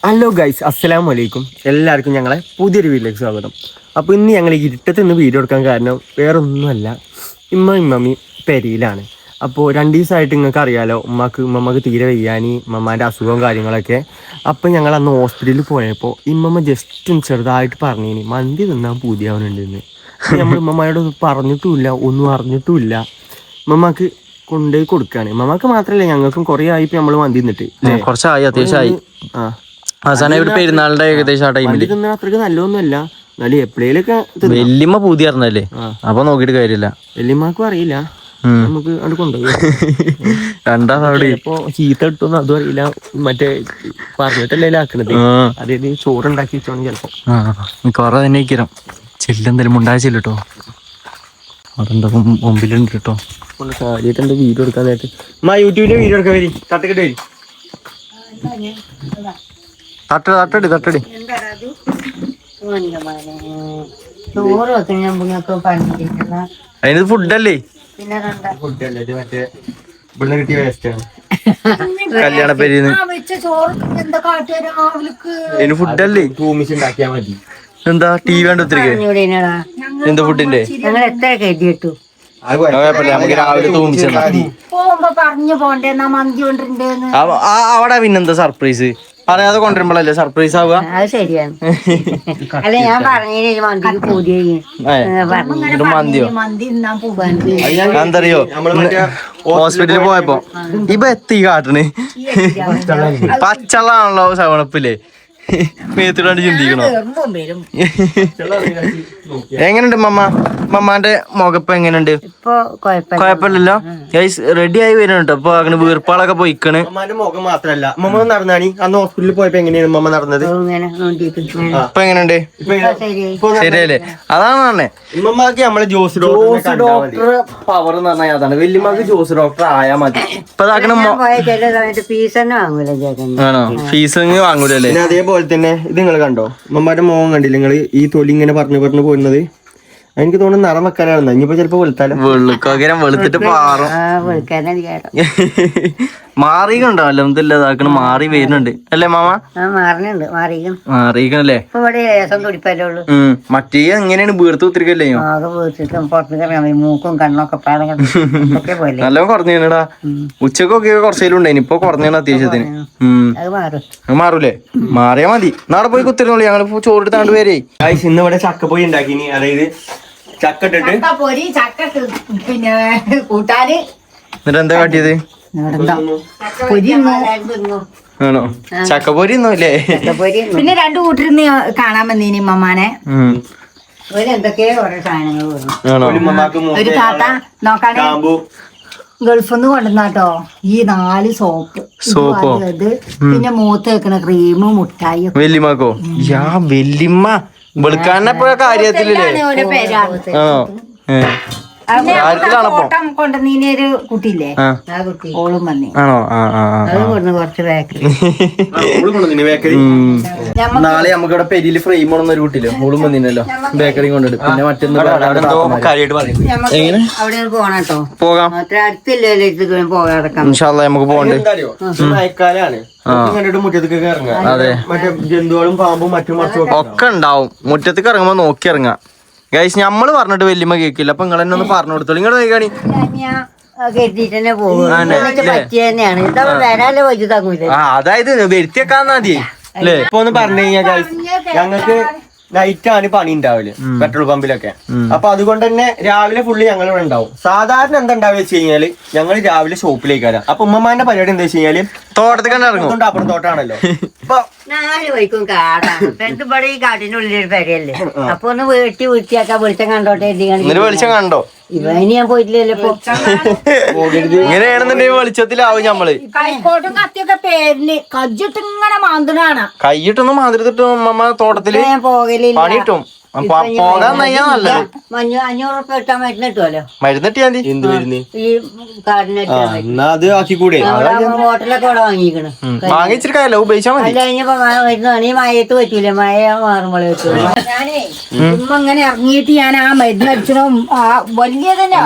Hello guys, അസ്സലാമു അലൈക്കും. എല്ലാവർക്കും ഞങ്ങളെ പുതിയൊരു വീഡിയോയിലേക്ക് സ്വാഗതം. അപ്പോൾ ഇന്ന് ഞങ്ങൾ ഇരുട്ടത്ത് നിന്ന് വീഡിയോ എടുക്കാൻ കാരണം വേറൊന്നുമല്ല, ഇമ്മമ്മി പെരിയിലാണ്. അപ്പോൾ 2 ദിവസമായിട്ട് നിങ്ങൾക്ക് അറിയാലോ, ഉമ്മമ്മക്ക് തീരെ വയ്യാനി, ഉമ്മമാൻ്റെ അസുഖവും കാര്യങ്ങളൊക്കെ. അപ്പോൾ ഞങ്ങൾ അന്ന് ഹോസ്പിറ്റലിൽ പോയപ്പോൾ ഇമ്മമ്മ ജസ്റ്റ് ചെറുതായിട്ട് പറഞ്ഞിനി മന്തി തിന്നാൻ പൂതിയാവുന്നുണ്ടെന്ന്. നമ്മൾ ഉമ്മമാരോട് പറഞ്ഞിട്ടുമില്ല, ഒന്നും അറിഞ്ഞിട്ടുമില്ല. ഉമ്മമ്മക്ക് കൊണ്ടുപോയി കൊടുക്കുകയാണ്. ഉമ്മമ്മക്ക് മാത്രമല്ല, ഞങ്ങൾക്കും കുറേ ആയിപ്പോൾ നമ്മൾ മന്തി തിന്നിട്ട് കുറച്ചായി, അത്യാവശ്യമായി. പെരുന്നാളിന്റെ ഏകദേശം ആ ടൈമില് അത്രക്ക് നല്ലതൊന്നുമല്ല, എന്നാലും എപ്പോഴേലൊക്കെ വല്യമ്മ പൂതി അറിഞ്ഞല്ലേ, അപ്പൊ നോക്കിട്ട് കാര്യമില്ല. വല്യമ്മക്കും അറിയില്ല, നമുക്ക് അവിടെ കൊണ്ടുപോയി രണ്ടാമത് ഇപ്പൊ ചീത്ത ഇട്ടൊന്നും അതും അറിയില്ല. മറ്റേ പറഞ്ഞിട്ടല്ലേ ആക്കണത്, അതായത് ചോറുണ്ടാക്കി വെച്ചോണ്ട് ചിലപ്പോ കൊറേ തന്നെ ഇരിക്കാം. ചെല്ലെന്തായാലും ഉണ്ടായ ചെല്ലിട്ടോ, അവിടെ എന്താ മുമ്പിലുണ്ട് കേട്ടോ. കാര്യമായിട്ട് വീഡിയോ എടുക്കാനായിട്ട് യൂട്യൂബിന്റെ വീഡിയോ എടുക്കാൻ വരി, തട്ടിക്കിട്ട് വരി. തട്ടടി അതിന് ഫുഡല്ലേ, മറ്റേ ഇവിടെ കിട്ടിയ വേസ്റ്റാണ്. കല്യാണ പേരിന്ന് അതിന് ഫുഡല്ലേ, ഉണ്ടാക്കിയാ മതി. എന്താ ടി വി കണ്ട് ഒത്തിരി എന്താ ഫുഡിന്റെ നമുക്ക് രാവിലെ അവിടെ പിന്നെന്താ സർപ്രൈസ് പറയാതെ കൊണ്ടുവരുമ്പോഴല്ലേ സർപ്രൈസ് ആവുക. അത് ശരിയാണ്. അല്ല ഞാൻ മന്തിയോ എന്തറിയോ, ഹോസ്പിറ്റലിൽ പോയപ്പോ ഇപ്പൊ എത്തി കാട്ടണ് പച്ചള്ളാണല്ലോ സവണപ്പില്ലേ, മേത്തിടാണ്ട് ചിന്തിക്കണോ. എങ്ങനെയുണ്ട് മമ്മാന്റെ മുഖപ്പ് എങ്ങനെയുണ്ട്? കൊഴപ്പില്ലല്ലോ, റെഡി ആയി വരുന്നുണ്ട്. അപ്പൊ അങ്ങനെ വീർപ്പാളൊക്കെ പോയിക്കണ്. മുഖം മാത്രല്ല മമ്മ നടന്നാണി അന്ന് ഹോസ്പിറ്റലിൽ പോയപ്പോ എങ്ങനെയാണ് മമ്മ നടന്നത്, ഇപ്പൊ എങ്ങനെയുണ്ട്? ശരിയല്ലേ, അതാണ് പറഞ്ഞേ. ഉമ്മമാക്ക് നമ്മളെ ജോസ് ഡോക്ടർ പവർ എന്ന് പറഞ്ഞാൽ അതാണ്. വല്യമ്മക്ക് ജോസ് ഡോക്ടർ ആയാ മതി. ഇപ്പൊ ആണോ, ഫീസ് വാങ്ങൂലല്ലേ. അതേപോലെ തന്നെ ഇത് നിങ്ങൾ കണ്ടോ, ഉമ്മമാരുടെ മുഖം കണ്ടില്ല നിങ്ങൾ? ഈ തൊലി ഇങ്ങനെ പറഞ്ഞു പോരുന്നത് എനിക്ക് തോന്നുന്നു നിറം വെക്കാനാണെന്ന്. ഇനിയിപ്പോ ചിലപ്പോ വെളുത്താലും വെളുത്തിട്ട് പാറും. മാറിയുണ്ടോ അല്ല ഇതാക്കണ മാറി വരുന്നുണ്ട് അല്ലേ മാമ? മാറിയിക്കണല്ലേ. മറ്റേ എങ്ങനെയാണ് വീർത്ത് കുത്തിരിക്കല്ലേ, മൂക്കും കണ്ണൊക്കെ നല്ല കുറഞ്ഞടാ. ഉച്ചക്കൊക്കെ കുറച്ചേലും ഉണ്ടായിന്, ഇപ്പൊ കുറഞ്ഞാണ് അത്യാവശ്യത്തിന്. മാറൂലേ, മാറിയാ മതി. നാളെ പോയി കുത്തിരുന്നോളൂ, ഞങ്ങൾ ചോറെടുത്താണ്ട് പേരേ. ഇന്ന് ഇവിടെ ചക്കപ്പൊരി ഉണ്ടാക്കിനി, അതായത് ചക്ക ഇട്ടിട്ട് പിന്നെ കൂട്ടാന്. എന്നിട്ട് എന്താ കാട്ടിയത്? ആണോ, ചക്കപ്പൊരി ഒന്നുമില്ലേ? പിന്നെ 2 കൂട്ടരിന്ന് കാണാൻ വന്നീനി മമ്മാനെ. എന്തൊക്കെയോ ഓരോ സാധനങ്ങൾ. ഒരു താത്ത നോക്കാനേ ഗൾഫിന്ന് കൊണ്ടുവന്നാട്ടോ ഈ 4 സോപ്പ്, പിന്നെ മൂത്ത് വെക്കണ ക്രീം, മുട്ടായി. വല്യമ്മക്കോ? യാ വല്യമ്മ വെളുക്കാനപ്പോ കാര്യത്തിലല്ലേ. കൊണ്ടുവന്നീനൊരു കുട്ടിയില്ലേ, ആ കുട്ടി ഓളും വന്നി. അത് കൊണ്ടു കുറച്ച് ബേക്കറി. നാളെ നമുക്ക് ഇവിടെ പെരിയില് ഫ്രെയിം ഒരു കുട്ടിയില്ലോ, ഓളും വന്നില്ലല്ലോ ബേക്കറി കൊണ്ടിട്ട്. പിന്നെ മറ്റൊന്ന് എങ്ങനെ അവിടെ പോണട്ടോ, പോകാം. അടുത്തില്ലല്ലോ പോകാടക്കാം. ഇൻഷാല്ലാ നമുക്ക് പോകണ്ടേ. മഴക്കാലാണ്, അതെ, മറ്റേ ജന്തുക്കളും പാമ്പും മറ്റും ഒക്കെ ഉണ്ടാവും. മുറ്റത്തേക്ക് ഇറങ്ങുമ്പോ നോക്കി ഇറങ്ങാം. ഗൈസ് ഞമ്മള് പറഞ്ഞിട്ട് വല്യമ്മ കേൾക്കില്ല, അപ്പൊ നിങ്ങൾ എന്നെ ഒന്ന് പറഞ്ഞു കൊടുത്തോളൂ. ഇങ്ങോട്ട് നോക്കാണി അതായത് വരുത്തിയേക്കാന്നാ മതി അല്ലേ. ഇപ്പൊ ഒന്ന് പറഞ്ഞു കഴിഞ്ഞാൽ ഗൈസ്, ഞങ്ങൾക്ക് നൈറ്റാണ് പണി ഉണ്ടാവില്ല പെട്രോൾ പമ്പിലൊക്കെ. അപ്പൊ അതുകൊണ്ട് തന്നെ രാവിലെ ഫുള്ള് ഞങ്ങൾ ഇവിടെ ഉണ്ടാവും. സാധാരണ എന്താ ഉണ്ടാവുക വെച്ച് കഴിഞ്ഞാല് ഞങ്ങൾ രാവിലെ ഷോപ്പിലേക്ക് വരാം. അപ്പൊ ഉമ്മമാന്റെ പരിപാടി എന്താ വെച്ച് കഴിഞ്ഞാല് തോട്ടത്തിൽ ഇറങ്ങും. അപ്പുറം തോട്ടാണല്ലോ. ഇപ്പൊ 4 വഴിക്കും കാടാണ്. ഇവിടെ ഈ കാട്ടിന്റെ ഉള്ളിലൊരു പെരയല്ലേ, അപ്പൊ ഒന്ന് വൃത്തിയാക്കാൻ വെളിച്ചം കണ്ടോട്ടെ. വെളിച്ചം കണ്ടോ? ഇവന് ഞാൻ പോയിട്ടില്ലല്ലോ. ഇങ്ങനെയാണെന്നുണ്ടെങ്കിൽ വെളിച്ചത്തിലാവും ഞമ്മള്. കൈക്കോട്ടും കത്തിയൊക്കെ പേരിന് കജ്ജിട്ട് ഇങ്ങനെ മാന്തണാണ്. കൈയിട്ടൊന്നും മാതിരത്തിട്ട് ഉമ്മ തോട്ടത്തില് ഞാൻ പോകലില്ല. പണിയിട്ടും പോകാൻ നയ്യാ നല്ലത്. 500 ഇട്ടാ മരുന്ന് കിട്ടുമല്ലോ മരുന്ന് കിട്ടിയാ മതി. എന്ത് വരുന്നേ ഈ കാർഡിന് എന്നാ അത് ആക്കിക്കൂടെ ഹോട്ടലൊക്കെ ഇവിടെ വാങ്ങിക്കണം. വാങ്ങിച്ചിട്ട് കാര്യല്ല, ഉപയോഗിച്ചാ മതി. അത് കഴിഞ്ഞപ്പോ മരുന്നാണ് ഈ മഴയത്ത് പറ്റൂല, മഴ മാറുമ്പോഴേ പറ്റൂല. ഞാനേ ഇമ്മ ഇങ്ങനെ ഇറങ്ങിയിട്ട് ഞാൻ ആ മരുന്ന് അടിച്ചണോ വലിയ തന്നെ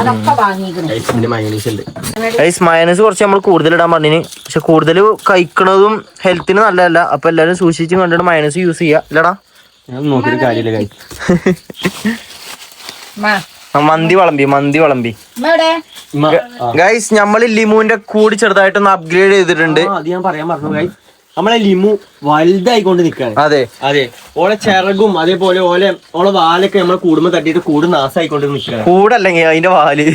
അതൊക്കെ വാങ്ങിക്കണം. മയോണീസ് ഉണ്ട്. മയനസ് കുറച്ച് നമ്മൾ കൂടുതൽ ഇടാൻ പറഞ്ഞു. പക്ഷെ കൂടുതൽ കഴിക്കണതും ഹെൽത്തിന് നല്ലതല്ല. അപ്പൊ എല്ലാരും സൂക്ഷിച്ചും കണ്ടിട്ട് മയനസ് യൂസ് ചെയ്യാ. ഇല്ലടാ ഞാൻ നോക്കിയിട്ട് കാര്യമില്ല കാര്യം. മന്തി വിളമ്പി ഗൈസ്. നമ്മള് ലിമുവിന്റെ കൂടി ചെറുതായിട്ടൊന്ന് അപ്ഗ്രേഡ് ചെയ്തിട്ടുണ്ട്. അത് ഞാൻ പറയാൻ പറഞ്ഞു ഗൈസ്. നമ്മളെ ലിമു വലുതായിക്കൊണ്ട് നിക്കാണ്. അതെ അതെ, ഓളെ ചിറകും അതേപോലെ ഓളെ വാലൊക്കെ നമ്മളെ കൂടുമ്പോ തട്ടിയിട്ട് കൂട് നാശമായിക്കൊണ്ട് നിൽക്കുകയാണ്. കൂടല്ലെങ്കിൽ അതിന്റെ വാല്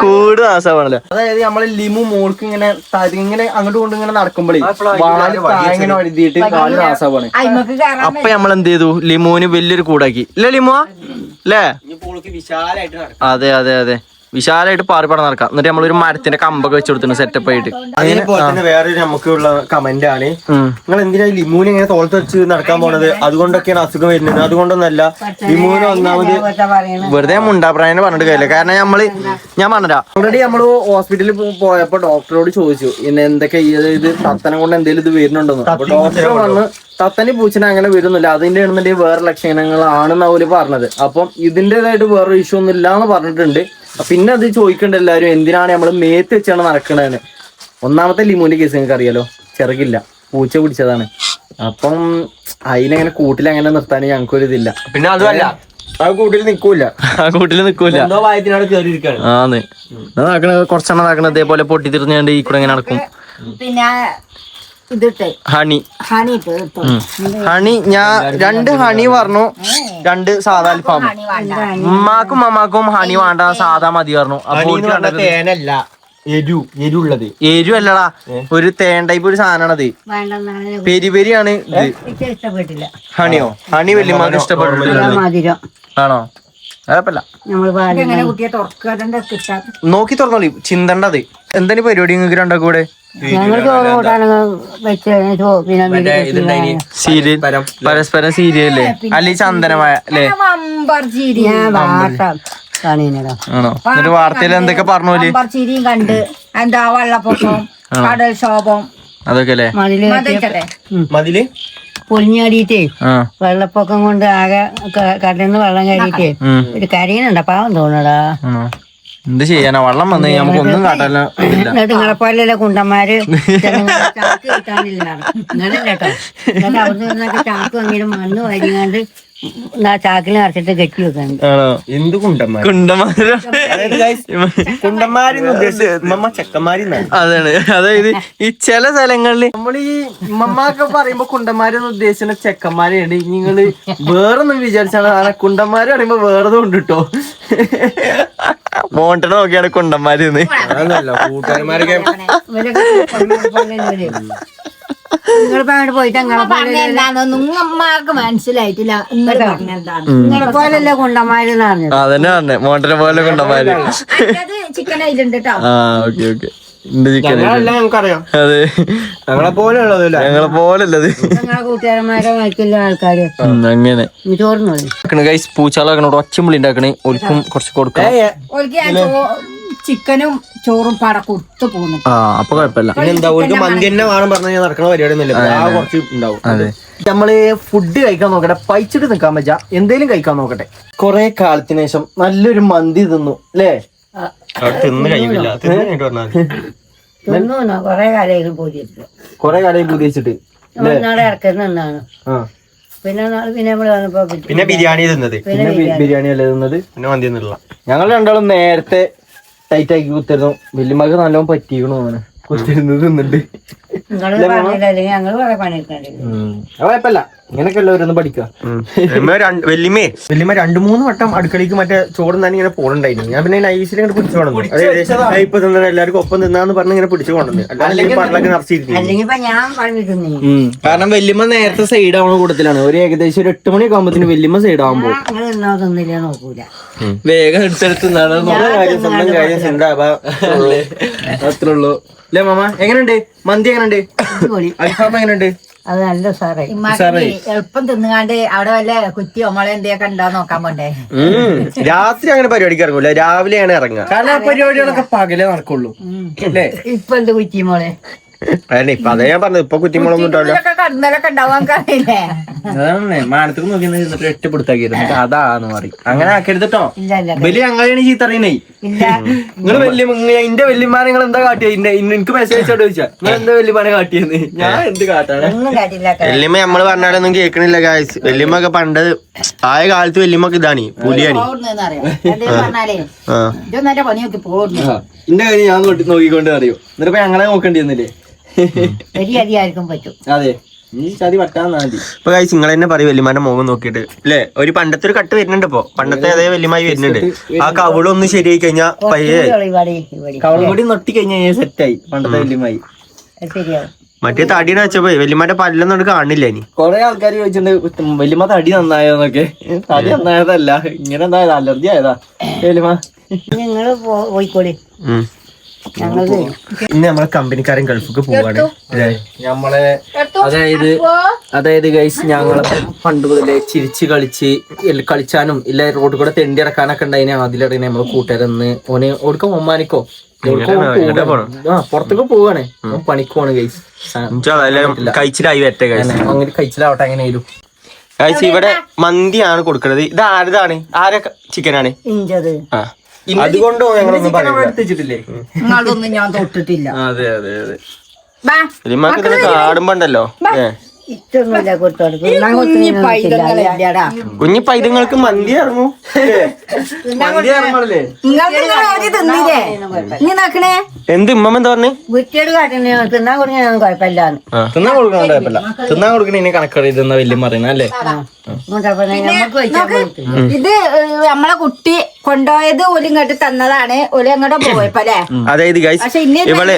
കൂട് നാശമാണല്ലോ. അതായത് നമ്മളെ ലിമു മോൾക്ക് ഇങ്ങനെ ഇങ്ങനെ അങ്ങോട്ട് കൊണ്ട് ഇങ്ങനെ നടക്കുമ്പോഴേ വാല് ഇങ്ങനെ വഴുതിയിട്ട് വാല് നാശമാണ്. അപ്പൊ നമ്മൾ എന്ത് ചെയ്തു, ലിമുവിന് വലിയൊരു കൂടാക്കി. ഇല്ല ലിമു അല്ലേ? വിശാലായിട്ട് അതെ അതെ അതെ, വിശാലായിട്ട് പാറിപ്പാടം നടക്കാം. എന്നിട്ട് നമ്മളൊരു മരത്തിന്റെ കമ്പൊക്കെ വെച്ച് കൊടുത്തിട്ടുണ്ട് സെറ്റപ്പ് ആയിട്ട്. അതേപോലെ തന്നെ വേറൊരു നമുക്കുള്ള കമന്റ് ആണ്, നിങ്ങൾ എന്തിനാ ലിമുവിനെ ഇങ്ങനെ തോളത്ത് വെച്ച് നടക്കാൻ പോണത്? അതുകൊണ്ടൊക്കെയാണ് അസുഖം വരുന്നത്. അതുകൊണ്ടൊന്നല്ല, ലിമുവിന് ഒന്നാമത് വെറുതെ മുണ്ടാപ്രായനെ പറഞ്ഞിട്ട് കാര്യമില്ല. കാരണം ഞാൻ പറഞ്ഞാ ഓൾറെഡി നമ്മള് ഹോസ്പിറ്റലിൽ പോയപ്പോ ഡോക്ടറോട് ചോദിച്ചു എന്തൊക്കെ ഇത് തത്തനെ കൊണ്ട് എന്തെങ്കിലും ഇത് വരുന്നുണ്ടെന്ന്. അപ്പൊ ഡോക്ടർ വന്ന് തത്തനി പൂച്ചനെ അങ്ങനെ വരുന്നില്ല, അതിന്റെ ആണെന്നുണ്ടെങ്കിൽ വേറെ ലക്ഷണങ്ങളാണെന്ന് അവര് പറഞ്ഞത്. അപ്പം ഇതിന്റേതായിട്ട് വേറൊരു ഇഷ്യൂ ഒന്നും ഇല്ലാന്ന് പറഞ്ഞിട്ടുണ്ട്. പിന്നെ അത് ചോദിക്കണ്ട എല്ലാരും, എന്തിനാണ് നമ്മള് മേത്ത് വെച്ചാണ് നടക്കണതെന്ന്. ഒന്നാമത്തെ ലിമുവിന്റെ കേസ് നിങ്ങൾക്ക് അറിയാലോ, ചിറകില്ല, പൂച്ച പിടിച്ചതാണ്. അപ്പം അതിനെങ്ങനെ കൂട്ടിലങ്ങനെ നിർത്താൻ ഞങ്ങൾക്കൊരു ഇതില്ല. പിന്നെ അതുമല്ല, ആ കൂട്ടിൽ നിൽക്കൂല, എന്തോ വായത്തിനാണ് കയറിയിരിക്കാണ്. ആന്ന് കുറച്ചെണ്ണം നടക്കണത് ഇതേപോലെ പൊട്ടിത്തിരിഞ്ഞാണ്ട് ഈ കൂടെ ഇങ്ങനെ നടക്കും. പിന്നെ ഇതിട്ട് ഹണി ഞാൻ 2 ഹണി പറഞ്ഞു, 2 സാധാ അൽഫാം. ഉമ്മാക്കും മമ്മാക്കും ഹണി വേണ്ട, സാധാ മതി പറഞ്ഞു. അപ്പൊ തേനല്ല, എരുള്ളത്. എരു അല്ലടാ, ഒരു തേൻ ടൈപ്പ് ഒരു സാധനമാണത്. പെരിപെരിയാണ് ഇത്. ഇഷ്ടപ്പെട്ടില്ല. ഹണിയോ? ഹണി വല്യമാർക്ക് ഇഷ്ടപ്പെട്ടില്ല. മധുരം ആണോ? കുഴപ്പമില്ല, നോക്കി തുറന്നോളി, ചിന്തണ്ടത്. എന്താണ് പരിപാടി നിങ്ങൾക്ക് രണ്ടാക്കും കൂടെ? ഞങ്ങൾ ചോറ് കൂട്ടാനൊക്കെ വെച്ച് സീരിയൽ, പരസ്പരം സീരിയല്ലേ? അല്ലെങ്കിൽ ചന്ദനമായ അല്ലേ? ആണോ? എന്നിട്ട് വാർത്തയിൽ എന്തൊക്കെ പറഞ്ഞോല്? ചിരിയും കണ്ട് എന്താ വെള്ളപ്പൊക്കം, കടൽക്ഷോഭം, അതൊക്കെ അല്ലേ? മതില് പൊളിഞ്ഞാടിയിട്ടേ വെള്ളപ്പൊക്കം കൊണ്ട് ആകെ കടലിന്ന് വെള്ളം കയറിയിട്ടേ ഒരു കരയുന്നുണ്ട, പാവം തോന്നടാ. എന്ത് ചെയ്യാനാ, വെള്ളം വന്നു നമുക്ക് ഒന്നും കാട്ടാൻ. എന്നിട്ട് നിങ്ങളെ പോലെയല്ല കുണ്ടന്മാര് ചാക്ക് കിട്ടാനില്ല ഇങ്ങനല്ലോ. എന്നിട്ട് അവിടെ നിന്നൊക്കെ ചാക്ക് വാങ്ങിയിട്ട് മണ്ണ് വരിങ്ങാണ്ട് ചാക്കിൽ നിറച്ചിട്ട് കെട്ടി വെക്കാണ്. എന്ത് കുണ്ടന്മാര്? അതാണ്. അതായത് ഈ ചില സ്ഥലങ്ങളില് നമ്മൾ ഈ ഉമ്മമാക്കെ പറയുമ്പോ കുണ്ടന്മാരെന്ന് ഉദ്ദേശിക്കുന്ന ചെക്കന്മാരെയുണ്ട്. നിങ്ങള് വേറൊന്നും വിചാരിച്ചാണ് കുണ്ടന്മാര് പറയുമ്പോ വേറെതും ഉണ്ട് കേട്ടോ. മോണ്ടനെ നോക്കിയാണ് കുണ്ടന്മാര്. കൂട്ടുകാരന്മാരൊക്കെ നിങ്ങളിപ്പോ പോയിട്ട് നിങ്ങമ്മക്ക് മനസ്സിലായിട്ടില്ല. നിങ്ങളെ പോലല്ലേ കുണ്ടന്മാരെന്ന് പറഞ്ഞത്. അതന്നെ പറഞ്ഞേ, മോണ്ടനെ പോലെ കുണ്ടന്മാര്. ചിക്കൻ അതിലുണ്ട് കേട്ടോ. ആ ഓക്കെ ഓക്കെ, ഞങ്ങൾക്കറിയാം. അതെ, ഞങ്ങളെ പോലെ ഉള്ളതല്ല, ഞങ്ങളെ പോലല്ലത്. നിങ്ങളെ കൂട്ടുകാരന്മാരെ മറ്റുള്ള ആൾക്കാര് അങ്ങനെ ചോറിനോളി. ഗൈസ്, പൂച്ചാളെ ഒച്ചമ്പുള്ളി ഉണ്ടാക്കണേ, ഒൽക്കും കുറച്ച് കൊടുക്കാം. ചിക്കനും ചോറും പട കൊടുത്തു പോകുന്നു. ആ അപ്പൊ കുഴപ്പമില്ല. എന്താ ഒരു മന്തി തന്നെ വേണം പറഞ്ഞാൽ നടക്കണ പരിപാടി ഒന്നുമില്ല, കുറച്ച് ഉണ്ടാവും. അതെ, നമ്മള് ഫുഡ് കഴിക്കാൻ നോക്കട്ടെ, പൈച്ചിട്ട് നിക്കാൻ പറ്റാ, എന്തേലും കഴിക്കാൻ നോക്കട്ടെ. കൊറേ കാലത്തിന് ശേഷം നല്ലൊരു മന്തി തിന്നു അല്ലേ? തിന്നു കൊറേ കാലം പോയിട്ട് കൊറേ കാലം പൂതി വെച്ചിട്ട് നാളെ ഇറക്കുന്നതാണ്. പിന്നെ നമ്മള് വന്നപ്പോ പിന്നെ ബിരിയാണി തിന്നത്, പിന്നെ ബിരിയാണി അല്ലേ തിന്നത്, പിന്നെ മന്തി തിന്നില്ല. ഞങ്ങൾ രണ്ടാളും നേരത്തെ ടൈറ്റ് ആക്കി കുത്തിരുന്നു. വല്യമ്മക്ക് നല്ലോണം പറ്റിക്കണു, അങ്ങനെ കുത്തിരുന്ന് തിന്നിട്ട്. ഞങ്ങള് കൊറേ പണിയെടുക്കണ്ടേ. കുഴപ്പമില്ല, ഇങ്ങനൊക്കെ എല്ലാവരും പഠിക്കാം. വല്യമ്മ 2-3 വട്ടം അടുക്കളയ്ക്ക് മറ്റേ ചോറ് തന്നെ ഇങ്ങനെ പോകണ്ടായിരുന്നു. ഞാൻ പിന്നെ നൈസിൽ ഇങ്ങനെ പിടിച്ചു കൊണ്ടു, ഇപ്പൊ തിന്ന എല്ലാവർക്കും ഒപ്പം തിന്നാന്ന് പറഞ്ഞ് ഇങ്ങനെ പിടിച്ചു കൊണ്ടുവന്നു. അല്ലെങ്കിൽ പണ്ടൊക്കെ നിറച്ചിരുന്നു. കാരണം വല്യമ്മ നേരത്തെ സൈഡ് ആവുന്ന കൂട്ടത്തിലാണ്. ഒരു ഏകദേശം ഒരു 8 മണിയൊക്കെ ആകുമ്പോഴത്തേന് വല്യമ്മ സൈഡ് ആവുമ്പോ വേഗം എടുത്തെടുത്ത് സ്വന്തം കാര്യം അത്രേ ഉള്ളൂ അല്ലേ മാമ? എങ്ങനെയുണ്ട് മന്തി? എങ്ങനെയുണ്ട് അൽഫാം? എങ്ങനെയുണ്ട്? അത് നല്ല സാറേ എളുപ്പം തിന്നുകാണ്ട് അവിടെ വല്ല കുറ്റിയോ മുള എന്തൊക്കെ ഉണ്ടോ നോക്കാൻ പോണ്ടേ. രാത്രി അങ്ങനെ പരിപാടിക്ക് ഇറങ്ങൂല, രാവിലെയാണ് ഇറങ്ങുക. കാരണം പരിപാടികളൊക്കെ പകലേ നടക്കുള്ളൂ അല്ലേ? ഇപ്പൊ എന്ത് കുറ്റി മോളെ? ഇപ്പൊ അതേ ഞാൻ പറഞ്ഞത്, ഇപ്പൊ കുറ്റിമുളൊന്നും ഉണ്ടാവില്ല. കടന്നലൊക്കെ ഉണ്ടാവാൻ അറിയില്ലേ. അതാണ് മാനത്തേക്ക് നോക്കി എന്നിട്ട് എട്ടിപ്പിടുത്താക്കിയത് അതാന്ന് പറയും. അങ്ങനെ ആക്കരുതട്ടോ. ഇല്ല ഇല്ല വലിയ ഞങ്ങളാണ് ചീത്ത അറിയണേ. ഇല്ല. നിങ്ങള് എന്റെ വല്യമാനെ നിങ്ങൾ എന്താ കാട്ടിയത്? എനിക്ക് മെസ്സേജ് അയച്ചോട്ട് ചോദിച്ചാ നിങ്ങൾ എന്താ വല്യമാനെ കാട്ടിയെന്ന്. ഞാൻ എന്ത് കാട്ടാണ്? ഒന്നും കാട്ടില്ല. വല്യമ്മ നമ്മള് പറഞ്ഞാലൊന്നും കേൾക്കണില്ല ഗായ്സ്. വല്യമ്മ ഒക്കെ പണ്ട് ആയ കാലത്ത് വല്യമ്മക്ക് ഇതാണ് പുലിയാണ്. പറഞ്ഞാലേ ഇതൊന്നും പണി നോക്കി പോകുന്നു. എന്റെ കാര്യം ഞാൻ നോക്കിക്കൊണ്ട് അറിയോ. എന്നിട്ട് ഞങ്ങളെ നോക്കേണ്ടി വന്നില്ലേ? വലിയ അധികാരിക്കും പറ്റും. അതെ, ഈ ചതി പറ്റാന്നാ മതി. ഇപ്പൊ ഗായ്സ് നിങ്ങൾ തന്നെ പറയും വല്യമാന്റെ മുഖം നോക്കിയിട്ട് അല്ലേ? ഒരു പണ്ടത്തെ ഒരു കട്ട് വരുന്നുണ്ട്. ഇപ്പൊ പണ്ടത്തെ അതേ വല്യമായി വരുന്നുണ്ട്. ആ കവിളൊന്നും ശരിയായി കഴിഞ്ഞാ പയ്യെ കവളം കൂടി നൊട്ടി കഴിഞ്ഞാൽ സെറ്റായി പണ്ടത്തെ വല്യമായി. ശരിയാവും. മറ്റേ തടിയുടെ വെച്ചപ്പോ വല്യമാന്റെ പല്ലൊന്നും അവിടെ കാണില്ല. ഇനി കൊറേ ആൾക്കാർ ചോദിച്ചിട്ടുണ്ട് വല്യമ്മ തടി നന്നായോന്നൊക്കെ. തടി നന്നായതല്ല, ഇങ്ങനെ എന്തായത് അലർജി ആയതാ വല്യമ്മ. നിങ്ങള് പോയിക്കോളി. ഞങ്ങള് ഇന്ന് നമ്മളെ കമ്പനിക്കാരൻ ഗൾഫിക്ക് പോവാണ്. നമ്മളെ അതായത് ഗൈസ് ഞങ്ങളെ പണ്ട് മുതലേ ചിരിച്ച് കളിച്ചാനും ഇല്ല റോഡ് കൂടെ തെണ്ടി ഇറക്കാനൊക്കെ ഉണ്ടായിന്. അതിലിടയിൽ നമ്മള് കൂട്ടുകാരെന്ന് ഓന് ഓടിക്കോ ഒമ്മാനിക്കോ പുറത്തേക്ക് പോവാണ്. പണിക്ക് പോണ് ഗൈസ്. കഴിച്ചിലായി വരട്ടെ അങ്ങനെ കഴിച്ചിലാവട്ടെ. എങ്ങനെയായാലും ഗൈസ് ഇവിടെ മന്തിയാണ് കൊടുക്കുന്നത്. ഇത് ആരതാണ്? ആരെ ചിക്കനാണ്? ഇഞ്ചത്. അതുകൊണ്ടോ ഞങ്ങളൊന്നും എത്തിച്ചിട്ടില്ലേ? നിങ്ങളതൊന്നും ഞാൻ തൊട്ടിട്ടില്ല. അതെ അതെ അതെ. വല്യമ്മക്ക് ഇതിന് കാടുമ്പോണ്ടല്ലോ. ഇഷ്ടൊന്നുമില്ല കൊടുത്തോടുക്കും. കുഞ്ഞി പൈതങ്ങൾക്ക് മന്തി ഇറങ്ങും. എന്ത് ഉമ്മ എന്താ പറഞ്ഞേ? വീട്ടിയോട് കാട്ടിന് തിന്നാൻ കൊടുക്കാനൊന്നും കുഴപ്പമില്ലാന്ന്. തിന്നാൻ കൊടുക്കണ കുഴപ്പമില്ല. തിന്നാൻ കൊടുക്കണ ഇനി കണക്കറിയുന്ന വലിയ പറയുന്ന അല്ലേ? ഇത് നമ്മളെ കുട്ടി കൊണ്ടുപോയത് ഓല് ഇങ്ങോട്ട് തന്നതാണ്. ഓല് അങ്ങോട്ട് പോയപ്പോ അല്ലേ? അതായത് ഗൈസ് ഇവളെ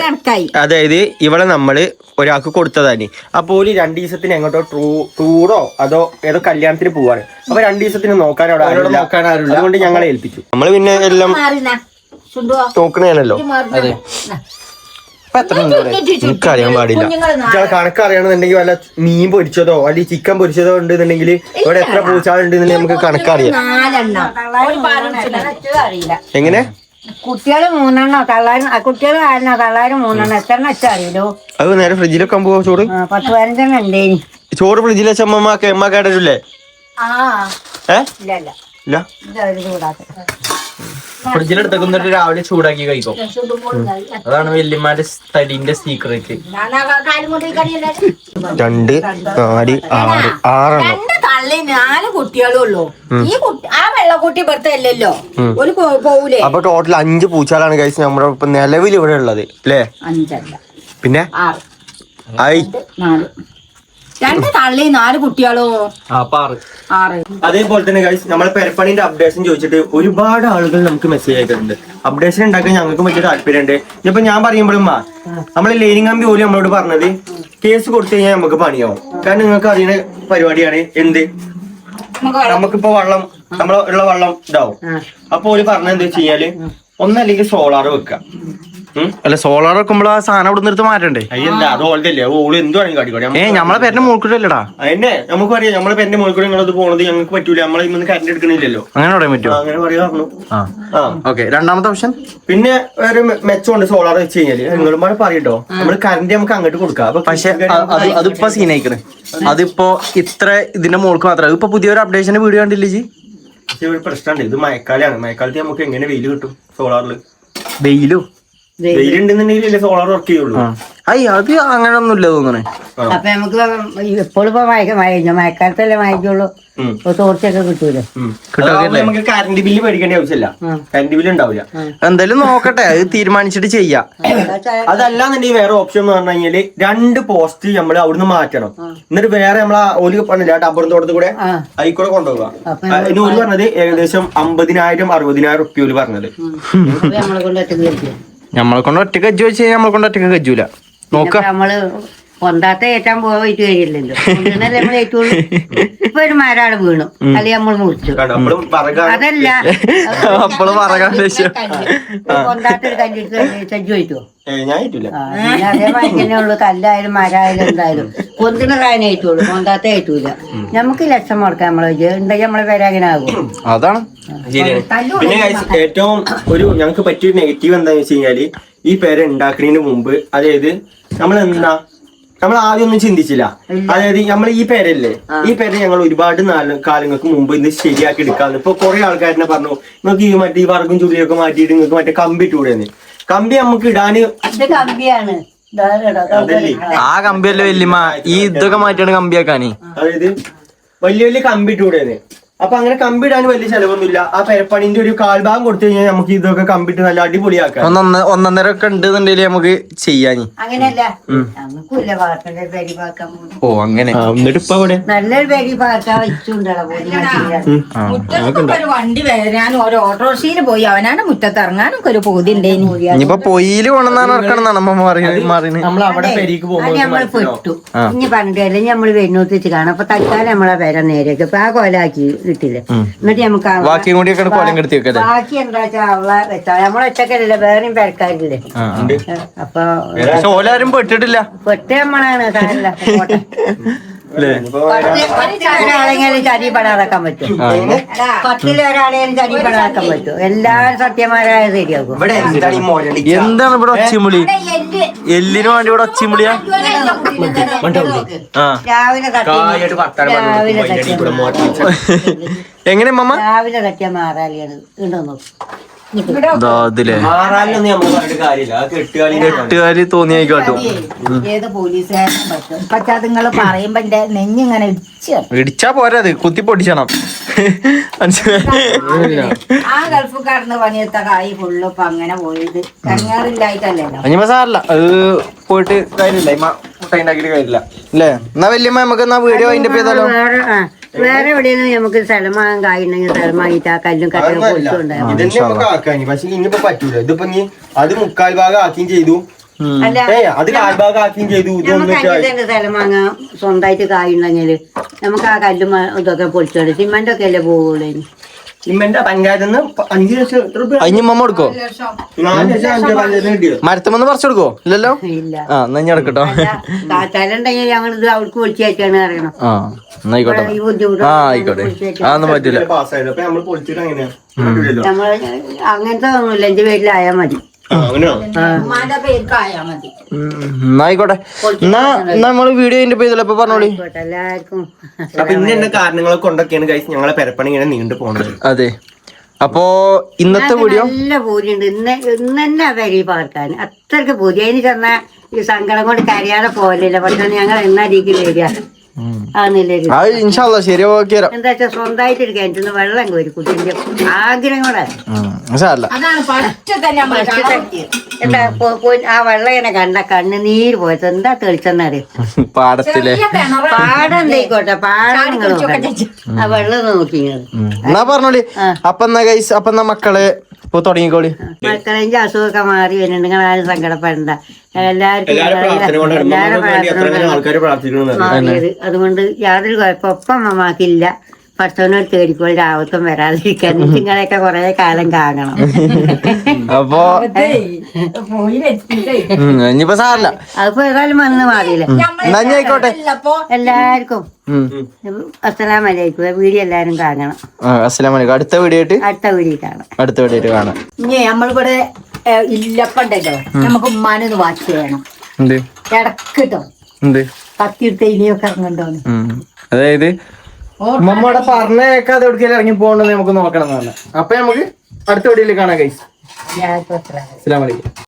ഇവളെ നമ്മള് ഒരാൾക്ക് കൊടുത്തതാണ്. അപ്പൊ ഒരു 2 ദിവസത്തിന് എങ്ങോട്ടോ ടൂറോ അതോ ഏതോ കല്യാണത്തിന് പോവാണ്. അപ്പൊ 2 ദിവസത്തിന് നോക്കാൻ അവിടെ ആരുമില്ല. അതുകൊണ്ട് ഞങ്ങളെ ഏൽപ്പിച്ചു. നമ്മള് പിന്നെ എല്ലാം നോക്കണേനല്ലോ. അതെ. എനിക്കറിയാൻ പാടില്ല. കണക്കറിയണമെന്നുണ്ടെങ്കിൽ വല്ല മീൻ പൊരിച്ചതോ അല്ലെങ്കിൽ ചിക്കൻ പൊരിച്ചതോ ഉണ്ടെന്നുണ്ടെങ്കിൽ ഇവിടെ എത്ര പൂച്ചാളുണ്ടെന്നുണ്ടെങ്കിൽ നമുക്ക് കണക്കറിയാം. എങ്ങനെ? കുട്ടികള് 3 തള്ളാരും കുട്ടികൾ 4 തള്ളാരും 3 എത്ര വെച്ചാ അറിയല്ലോ. അത് നേരെ ഫ്രിഡ്ജിലൊക്കെ പോവാ ചോറ്. 10-15 ഉണ്ടേനി ചോറ് ഫ്രിഡ്ജിൽ വെച്ച അമ്മ കേടല്ലേ? ഇല്ല ഫ്രിഡ്ജിലെടുത്തേക്ക് രാവിലെ ചൂടാക്കി കഴിക്കും. അതാണ് വല്യമ്മാന്റെ തടിന്റെ സീക്രറ്റ്. 2, 4, 6 തള്ളി 4 കുട്ടികളും ഉള്ളൂ. ഈ ആ വെള്ളക്കുട്ടി ഇവിടുത്തെ ഒരു പോവൂലേ? അപ്പൊ ടോട്ടൽ 5 പൂച്ചാളാണ് കഴിച്ച് നമ്മുടെ ഇപ്പൊ നിലവിൽ ഇവിടെ ഉള്ളത് അല്ലേ? 5 പിന്നെ 4 2 തള്ളി 4 കുട്ടികളോ? 6. അതേപോലെ തന്നെ ഗൈസ് നമ്മളെ പെരപ്പണിന്റെ അപ്ഡേഷൻ ചോദിച്ചിട്ട് ഒരുപാട് ആളുകൾ നമുക്ക് മെസ്സേജ് അയക്കുന്നുണ്ട്. അപ്ഡേഷൻ ഉണ്ടാക്കാൻ ഞങ്ങൾക്ക് വലിയ താല്പര്യമുണ്ട്. ഇപ്പൊ ഞാൻ പറയുമ്പോഴും നമ്മളെ ലേനിങ് കമ്പി പോലും നമ്മളോട് പറഞ്ഞത് കേസ് കൊടുത്തു കഴിഞ്ഞാൽ നമുക്ക് പണിയാവും. കാരണം നിങ്ങൾക്ക് അറിയുന്ന പരിപാടിയാണ് എന്ത്, നമുക്കിപ്പോ നമ്മളുള്ള വെള്ളം ഇതാവും. അപ്പൊ ഓര് പറഞ്ഞ എന്താ വെച്ച് കഴിഞ്ഞാല് ഒന്നല്ലെങ്കിൽ സോളാർ വെക്കാം. അല്ല സോളാർ വെക്കുമ്പോൾ ആ സാധനം അവിടെ നിർത്ത് മാറ്റണ്ടേ? എന്താ അത് ഓൾതല്ലേ ഓള് എന്ത് വേണമെങ്കിൽ കാട്ടിക്കോട്ടെ. നമ്മളെ പേരിന്റെ മുൾക്കൂട്ടല്ലടാ. അതന്നെ നമുക്കറിയാം. നമ്മളെ പേരിന്റെ മുകളിൽ നിങ്ങളത് പോണത് ഞങ്ങൾക്ക് പറ്റൂല. നമ്മളെ ഇന്ന് കറണ്ട് എടുക്കണില്ലല്ലോ. അങ്ങനെ പറയാൻ പറ്റുമോ? അങ്ങനെ പറയാറുള്ളൂ. ഓക്കെ. രണ്ടാമത്തെ ഓപ്ഷൻ പിന്നെ ഒരു മെച്ചമുണ്ട് സോളാർ വെച്ച് കഴിഞ്ഞാല്. നിങ്ങളുമാർ പറയട്ടോ നമ്മള് കറണ്ട് നമുക്ക് അങ്ങോട്ട് കൊടുക്കാം. പക്ഷെ അതിപ്പോ സീനായിക്കണ്. അതിപ്പോ ഇത്ര ഇതിന്റെ മുകൾക്ക് മാത്രമേ. ഇപ്പൊ പുതിയൊരു അപ്ഡേഷന്റെ വീഡിയോ കണ്ടില്ലേ ജി? പക്ഷെ ഒരു പ്രശ്നമുണ്ട്. ഇത് മഴക്കാലാണ്. മഴക്കാലത്ത് നമുക്ക് എങ്ങനെ വെയിൽ കിട്ടും സോളാറില്? വെയിലോ വെയിലുണ്ടെന്നുണ്ടെങ്കിൽ സോളാർ വർക്ക് ചെയ്യുള്ളൂ. അത് അങ്ങനെ ഒന്നുമില്ല തോന്നണേ. അപ്പൊ നമുക്ക് എപ്പോഴും ഇപ്പൊ മഴക്കാലത്തല്ലേ മഴക്കുള്ളൂ. തോർച്ചയൊക്കെ കിട്ടൂലോ. നമുക്ക് കറണ്ട് ബില്ല് പേടിക്കേണ്ട ആവശ്യമില്ല. കറണ്ട് ബില്ല് ഉണ്ടാവില്ല. എന്തായാലും നോക്കട്ടെ, അത് തീരുമാനിച്ചിട്ട് ചെയ്യാം. അതല്ലാന്നുണ്ടെങ്കിൽ വേറെ ഓപ്ഷൻ എന്ന് പറഞ്ഞു കഴിഞ്ഞാല് 2 പോസ്റ്റ് നമ്മൾ അവിടുന്ന് മാറ്റണം. എന്നിട്ട് വേറെ നമ്മളെ ഓല് പറഞ്ഞില്ല ഡബ്ബർ തോട്ടത്തിൽ കൂടെ അതിൽ കൊണ്ടുപോകാം. അതിന് ഓല് പറഞ്ഞത് ഏകദേശം 50,000-60,000 റുപ്യ ഓല് പറഞ്ഞത്. നമ്മളെ കൊണ്ട് ഒറ്റ കജ്ജു വെച്ച് കഴിഞ്ഞാൽ നമ്മളെ കൊണ്ട് ഒറ്റ കജ്ജൂല. നോക്കാം. നമ്മള് പൊന്താത്ത ഏറ്റാൻ പോയിട്ട് കഴിയില്ലല്ലോ. നമ്മൾ ഏറ്റുള്ളൂ. ഇപ്പൊ ഒരു മരാട് വീണു അല്ലെങ്കിൽ നമ്മൾ മുറിച്ചു. അതല്ല അപ്പോഴും പൊന്താത്തൊരു കല്ലിട്ട് ചജ്ജു പോയിട്ടുവോ? ഞാൻ അതേമാതിരി തന്നെ ഉള്ളു. കല്ലായാലും മരായാലും എന്തായാലും പൊന്തിന കായനായിട്ടുള്ളൂ പൊന്താത്ത ആയിട്ടില്ല നമുക്ക് ലക്ഷം മുടക്കാം നമ്മളെ ഉണ്ടെങ്കിൽ നമ്മളെ പേര് അങ്ങനെ ആകും. അതാണ് ശരിയാണ്. പിന്നെ guys, ഏറ്റവും ഒരു ഞങ്ങൾക്ക് പറ്റിയൊരു നെഗറ്റീവ് എന്താന്ന് വെച്ച് കഴിഞ്ഞാല് ഈ പേര് ഉണ്ടാക്കുന്നതിന് മുമ്പ് അതായത് നമ്മൾ ആദ്യം ഒന്നും ചിന്തിച്ചില്ല. അതായത് നമ്മൾ ഈ പേരല്ലേ, ഈ പേര് ഞങ്ങൾ ഒരുപാട് കാലങ്ങൾക്ക് മുമ്പ് ഇത് ശരിയാക്കി എടുക്കാന്ന്. ഇപ്പൊ കുറെ ആൾക്കാരനെ പറഞ്ഞു നിങ്ങൾക്ക് ഈ മറ്റേ ഈ വർഗം ചുള്ളിയൊക്കെ മാറ്റിയിട്ട് നിങ്ങൾക്ക് മറ്റേ കമ്പി ഇട്ടൂടെന്ന്. കമ്പി നമുക്ക് ഇടാന് കമ്പിയാണ് ആ കമ്പിയല്ലേ വല്യമ്മ ഈ ഇതൊക്കെ മാറ്റിയാണ് കമ്പിയാക്കാനേ. അതായത് വലിയ വലിയ കമ്പി ഇട്ടൂടെന്ന്. അപ്പൊ അങ്ങനെ കമ്പി ഇടാൻ വലിയ ചെലവൊന്നുമില്ല. ആ പെരപ്പണിന്റെ ഒരു കാൽഭാഗം കൊടുത്തു കഴിഞ്ഞാൽ നമുക്ക് ഇതൊക്കെ കമ്പിട്ട് നല്ല അടിപൊളിയാക്കാം. ഒന്നൊന്നര ഒക്കെ ഉണ്ടെന്നുണ്ടെങ്കിൽ നമുക്ക് ചെയ്യാനി. അങ്ങനെയല്ല നമുക്കില്ല പാർക്കന്റെ പെരി പാക്കാൻ ഓ അങ്ങനെ. എന്നിട്ട് ഇപ്പൊ ഇവിടെ നല്ലൊരു പെരി പാക്കാൻ വെച്ചുണ്ടല്ലോ മുറ്റത്തൊക്കെ ഒരു വണ്ടി വരാനും ഒരു ഓട്ടോറിക്ഷയിൽ പോയി അവനാണ് മുറ്റത്ത് ഇറങ്ങാനും ഒക്കെ ഒരു പൂതി ഉണ്ടേനി. ഇനിയിപ്പൊ പൊയ്യില് കൊണ്ടുവന്നാണ് ഇറക്കണം അമ്മ പറയുന്നത്. നമ്മൾ അവിടെ പെരിക്ക് അത് നമ്മള് പെട്ടു. ഇനി പറഞ്ഞിട്ട് അല്ലെങ്കിൽ നമ്മള് വരുന്നോട്ട് വെച്ച് കാണാം. അപ്പൊ തൽക്കാലം നമ്മളെ പേര നേരെയൊക്കെ ഇപ്പൊ ആ കൊലാക്കി കിട്ടില്ല. എന്നിട്ട് നമുക്ക് ബാക്കിയും കൂടി കൊലം കെടുത്തി വെക്കല്ലേ. ബാക്കി എന്താ വെച്ചാ അവളെ വെച്ചാ നമ്മളെ ഒറ്റക്കല്ലേ വേറെയും പേരക്കാരില്ലേ. അപ്പൊ ഓലാരും പെട്ടിട്ടില്ല. പെട്ട് നമ്മളാണ് സാരല്ല പോട്ടെ. ഒരാളെങ്കിലും ചരി പെടാതാക്കാൻ പറ്റും. ഒരാളെയും ചരി പെടാതാക്കാൻ പറ്റും. എല്ലാരും സത്യമാരായ ശരിയാക്കും. എന്താണ് ഇവിടെ ഒച്ചമുളി? എല്ലിനു വേണ്ടി ഇവിടെ ഒച്ചമുളിയാ. രാവിലെ എങ്ങനെ മമ്മ രാവിലെ തട്ടിയ മാറാലിയാണ് ഉണ്ടോ നോക്കും. മാറാനൊന്നും നമ്മൾ പറഞ്ഞിട്ട് കാര്യമില്ല. ആ കെട്ടുകാലി തോന്നിയായിക്കോട്ടും. ഏത് പോലീസുകാരനും പറ്റും. പക്ഷെ അത് നിങ്ങൾ പറയുമ്പോ എന്റെ നെഞ്ഞിങ്ങനെ ഇടിച്ചാ പോരാ, അത് കുത്തി പൊട്ടിച്ചണം. ആ ഗൾഫുകാരന് പണിയെടുത്ത കായ് ഫുള്ള് ഇപ്പൊ അങ്ങനെ പോയത് കങ്ങാറില്ലായിട്ടല്ലല്ലോ. അഞ്ഞിപ്പോ സാറില്ല അത് പോയിട്ട് കാര്യമില്ല. മുട്ട ഉണ്ടാക്കിയിട്ട് കാര്യമില്ല അല്ലേ. എന്നാ വല്യമ്മ നമുക്ക് എന്നാ വീഡിയോ അതിന്റെ ചെയ്താലോ. വേറെ എവിടെയെങ്കിലും നമുക്ക് സ്ഥലം വാങ്ങാൻ കായുണ്ടെങ്കിൽ സ്ഥലം വാങ്ങിയിട്ട് ആ കല്ലും കട്ടയും പൊളിച്ചുണ്ടാകും. ഇതന്നെ നമുക്ക് ആക്കാനി. പക്ഷെ ഇനിയിപ്പോ പറ്റൂല. ഇതിപ്പോ ഇനി അത് മുക്കാൽ ഭാഗം ആക്കുകയും ചെയ്തു, അല്ല അത് കാൽഭാഗം ആക്കുകയും ചെയ്തു. നമുക്ക് 5 സെന്റ് സ്ഥലം വാങ്ങാം സ്വന്തമായിട്ട് കായുണ്ടെങ്കിൽ നമുക്ക് ആ കല്ലും ഇതൊക്കെ പൊളിച്ചോണ്ട് സിമെന്റ് ഒക്കെ അല്ലേ പോകുള്ളൂ. സിമെന്റ് പഞ്ചായത്തിൽ നിന്ന് 5 ലക്ഷം രൂപ അഞ്ഞമ്മ കൊടുക്കോ? 4 ലക്ഷം പഞ്ചായത്തിന് കിട്ടിയോ? മരത്തുമെന്ന് പറിച്ചു കൊടുക്കോ? ഇല്ലല്ലോ. ഇല്ല ആ എന്നാ ഞാൻ എടുക്കട്ടോ. സ്ഥലമുണ്ടെങ്കിൽ ഞങ്ങളിത് അവർക്ക് പൊളിച്ചേക്കാണ് അറിയണം. ആ എന്നായിക്കോട്ടെ. ഈ ബുദ്ധിമുട്ട് ആ ആയിക്കോട്ടെ. അതൊന്നും പറ്റില്ല. പാസ്സായത് അപ്പൊ നമ്മൾ പൊളിച്ചിട്ട് എങ്ങനെയാ? നമ്മൾ അങ്ങനത്തെ ഒന്നുമില്ല. എന്റെ പേരിലായാൽ മതി. ഉമ്മാന്റെ പേർക്കായാ മതി. എന്നായിക്കോട്ടെ. എന്നാ നമ്മള് വീഡിയോ അതിന്റെ പേരിൽ ഇപ്പൊ പറഞ്ഞോളി. എല്ലാവർക്കും അപ്പൊ ഇന്ന കാരണങ്ങളെ കൊണ്ടൊക്കെയാണ് കഴിച്ച് ഞങ്ങളെ പെരപ്പണി ഇങ്ങനെ നീണ്ടു പോണത്. അതെ. അപ്പോ ഇന്നത്തെ വീഡിയോ നല്ല പൂതിയുണ്ട്. ഇന്ന് തന്നെ വരി പാർക്കാൻ അത്രക്ക് പൂതി. അതിന് ചെന്ന ഈ സങ്കടം കൊണ്ട് കരയാതെ പോലില്ല. പക്ഷെ ഞങ്ങൾ എന്നാ രീതിയിൽ വരിക ഇൻഷാല്ലാ ശരി. ഓക്കെ. എന്താ വെച്ചാ സ്വന്തമായിട്ട് ഒരു കിണറ്റിന്ന് വെള്ളം കോരി കുട്ടിന്റെ ആഗ്രഹം കൂടെ അതാണ് ഫസ്റ്റ് തന്നെ എന്താ ആ വെള്ളം ഇങ്ങനെ കണ്ട കണ്ണ് നീര് പോയത് എന്താ തെളിച്ചെന്നറിയോ. പാടത്തിലെ പാടം എന്തായിക്കോട്ടെ പാടം ആ വെള്ളം നോക്കിയത്. എന്നാ പറഞ്ഞോളി. അപ്പൊ എന്നാ ഗൈസ്, അപ്പൊ എന്നാ മക്കള് ഇപ്പൊ തുടങ്ങിക്കോളി. മക്കളെന്റെ അസുഖമൊക്കെ മാറി വരുന്നുണ്ട്. നിങ്ങൾ ആരും സങ്കടപ്പെടണ്ട. എല്ലാവർക്കും മാറിയത് അതുകൊണ്ട് യാതൊരു കുഴപ്പം അമ്മമാക്കില്ല. പടച്ചവനോട് തേടിപ്പോൾ രാവത്തും വരാതിരിക്കാൻ നിങ്ങളെയൊക്കെ കൊറേ കാലം കാണണം. അപ്പൊ ഇനിയിപ്പോ സാറില്ല. അതിപ്പോ ഏതായാലും വന്ന് മാറിയില്ല. ആയിക്കോട്ടെ. എല്ലാവർക്കും അസ്സലാമലൈക്കും. വീഡിയോ എല്ലാരും കാണണം. അസ്സലാമലൈക്കും. അടുത്ത വീഡിയോ കാണാം. അടുത്ത വീഡിയോ കാണാം. ഇനി നമ്മളിവിടെ ഇല്ലപ്പണ്ടല്ലോ നമുക്ക് ഉമ്മാനൊന്ന് വാച്ച് ചെയ്യണം. ഇടക്കിട്ടോ കത്തിയിട്ട് ഇനിയൊക്കെ ഇറങ്ങണ്ടോന്ന്. അതായത് നമ്മടെ പറഞ്ഞേക്കാതെ എവിടേക്കെങ്കിലും ഇറങ്ങി പോകണ്ടെന്ന് നമുക്ക് നോക്കണം എന്നാണ്. അപ്പൊ നമുക്ക് അടുത്ത വീഡിയോയിൽ കാണാം ഗൈസ്. എല്ലാവർക്കും അസ്സലാമു അലൈക്കും.